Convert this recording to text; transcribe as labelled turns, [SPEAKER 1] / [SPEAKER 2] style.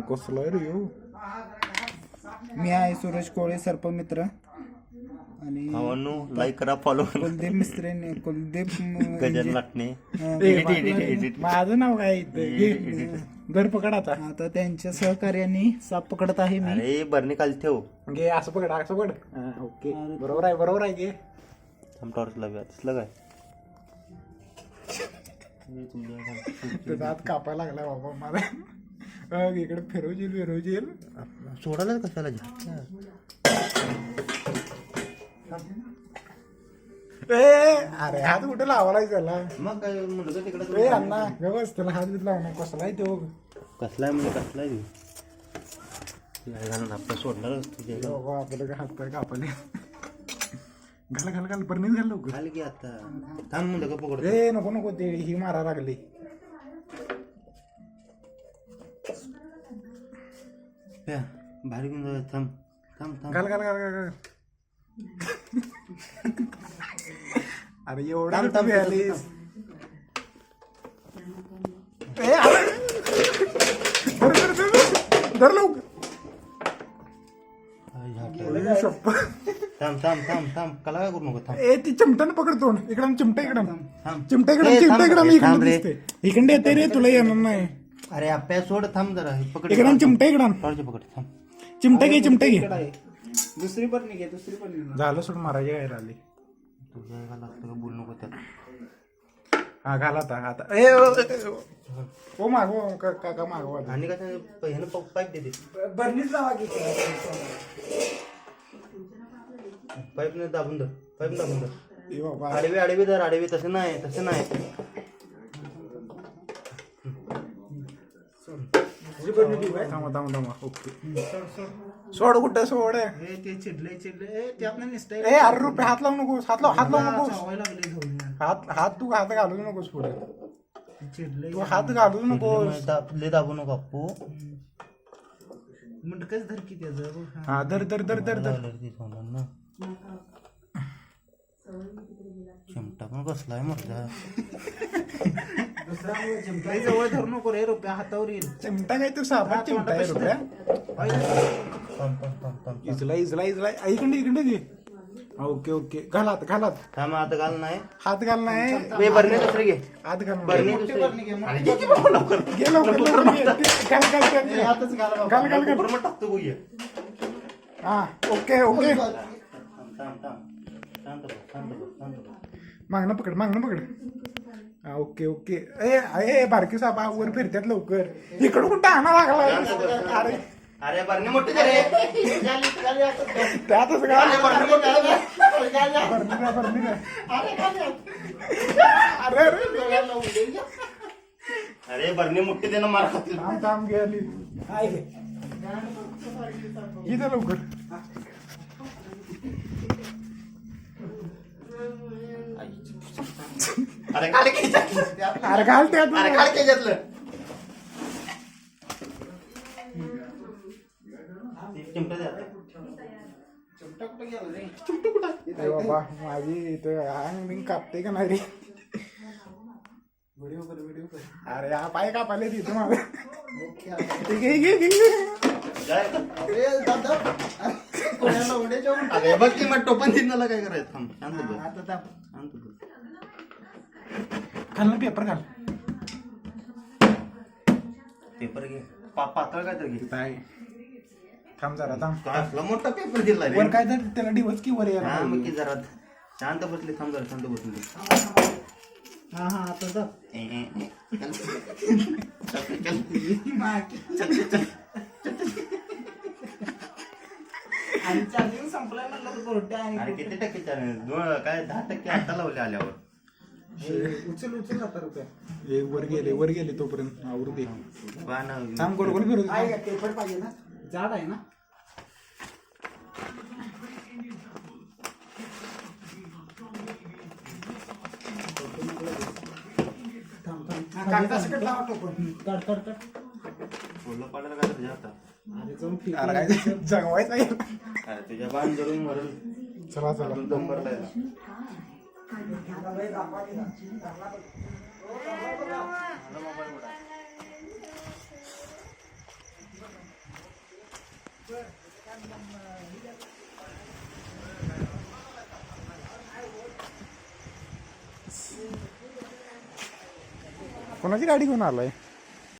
[SPEAKER 1] कसला रे ह्यो? मी आहे सूरज कोळे, सर्पमित्र. आणि
[SPEAKER 2] लाईक करा, फॉलो
[SPEAKER 1] कुलदीप मिस्त्रीने, कुलदीप
[SPEAKER 2] गजर लाटणे.
[SPEAKER 1] माझं नाव काय घर पकड आता त्यांच्या सहकार्याने साप पकडत आहे मी.
[SPEAKER 2] अरे बरणी खाली ठेव.
[SPEAKER 1] घे असं पकड, असं पकड. ओके, बरोबर आहे घे.
[SPEAKER 2] टॉर्च लावूया. दिसलं काय?
[SPEAKER 1] तुझा हात कापायला लागला बाबा मला. इकडे फिरवशील.
[SPEAKER 2] सोडायला कशाला
[SPEAKER 1] अरे हात कुठे लावायला त्याला?
[SPEAKER 2] मग काय म्हणलं तिकडे
[SPEAKER 1] अण्णा व्यवस्थित त्याला हात बीत लावणार. कसला आहे तो?
[SPEAKER 2] कसलाय म्हणजे कसलाय घालून आपलं सोडणार
[SPEAKER 1] बाबा आपल्याला हात पाय कापले. घाल परनीच घाल लवकर.
[SPEAKER 2] घाल की आता. थांब म्हणलं का पकड.
[SPEAKER 1] नको ते ही मारा लागली.
[SPEAKER 2] भारी घेऊन जाऊया. थांब.
[SPEAKER 1] घाल. अरे एवढा
[SPEAKER 2] थांब.
[SPEAKER 1] धर लवकर.
[SPEAKER 2] थांब. कला काय करू नको. थांब.
[SPEAKER 1] ती चिमट्यानं पकडतो. इकडं चिमटा
[SPEAKER 2] थांब.
[SPEAKER 1] इकडं दिसते. इकडे येते रे, तुला येणार नाही.
[SPEAKER 2] अरे आपल्या सोड. थांब जरा. पकड
[SPEAKER 1] इकडं चिमटा इकडं.
[SPEAKER 2] पकड. थांब.
[SPEAKER 1] चिमटा घे. दुसरी पण झालं सोड. मारायची काय राहिली.
[SPEAKER 2] तुझ्या लागतं का बोलू नको त्यात.
[SPEAKER 1] हा घाल आता. मागव काका मागवा.
[SPEAKER 2] आणि काय ह्यानं पाईप देते.
[SPEAKER 1] बरणीच लावा की.
[SPEAKER 2] पाईपने दाबून धर.
[SPEAKER 1] ए बाबा
[SPEAKER 2] आडवी धर. तसं नाही.
[SPEAKER 1] थांबा. ओके. सोड कुठं सोड.
[SPEAKER 3] ते चिडले ते आपल्या निसटाय.
[SPEAKER 1] अरे रुपये हात लावू नकोस. हात तू हात घालू नकोस पुढे.
[SPEAKER 3] चिडले
[SPEAKER 1] तू हात घालू नकोस.
[SPEAKER 2] लय दाबू नको आपू.
[SPEAKER 3] म्हणत धर की त्याचं.
[SPEAKER 1] हा धर.
[SPEAKER 2] चिमटा पण कसलाय मर्दा.
[SPEAKER 3] जवळ धरू नको रे. रुपया हातावर येईल.
[SPEAKER 1] चिमटा काय तू सापा चिमटा आहे रुपया. इजला इकडे दे. ओके घालात.
[SPEAKER 2] थांब आता घाल नाही.
[SPEAKER 1] हात घाल नाही.
[SPEAKER 2] बरणी दुसरी घे.
[SPEAKER 1] हात घाल.
[SPEAKER 2] बरणी दुसरी लवकर.
[SPEAKER 1] घे लवकर.
[SPEAKER 2] टाकतो बघूया.
[SPEAKER 1] हा ओके. मागणं पकड. ओके. ए बारकी सापा वर फिरतात लवकर. इकडं कुठं आणा लागला.
[SPEAKER 2] अरे बरणी मोठी दे रे.
[SPEAKER 1] त्यातच
[SPEAKER 2] अरे बरणी मोठी दे ना. मार खातील.
[SPEAKER 1] थांब गेली. इथं लवकर.
[SPEAKER 2] अरे काल
[SPEAKER 1] अरे घाल त्यात.
[SPEAKER 2] त्याच्यातलं. चिमटा द्या.
[SPEAKER 1] बाबा माझी इथं अंग बिंग कापते का नाही रे.
[SPEAKER 3] व्हिडिओ कर.
[SPEAKER 1] अरे हा पाय कापाले तिथं माझं.
[SPEAKER 2] अरे बघ की मग टोपण तिथला काय करायचं. थांब. शांत बघ.
[SPEAKER 1] घाल ना पेपर घाल.
[SPEAKER 2] पेपर घे. पातळ काय तर घे.
[SPEAKER 1] काय थांब जरा थांब.
[SPEAKER 2] असला मोठा पेपर दिला रे.
[SPEAKER 1] वर काय तर त्याला डिवच की वर
[SPEAKER 2] हा मग की जरा शांत बसले. थांब जरा शांत बसून.
[SPEAKER 3] हा आता जा. आणि चार्जिंग संपलाय म्हणलं.
[SPEAKER 2] अरे किती टक्के काय 10% आता लावले आल्यावर.
[SPEAKER 3] उचल आता रुपया.
[SPEAKER 1] वर गेले तोपर्यंत आवरू दे. थांब गोल फिरू.
[SPEAKER 3] पेपर पाहिजे ना. जाड आहे ना.
[SPEAKER 1] जगवायचा.
[SPEAKER 2] तुझ्या बाण धरून मरल.
[SPEAKER 1] चला
[SPEAKER 2] दंबरला.
[SPEAKER 1] कोणाची गाडी घेऊन आलाय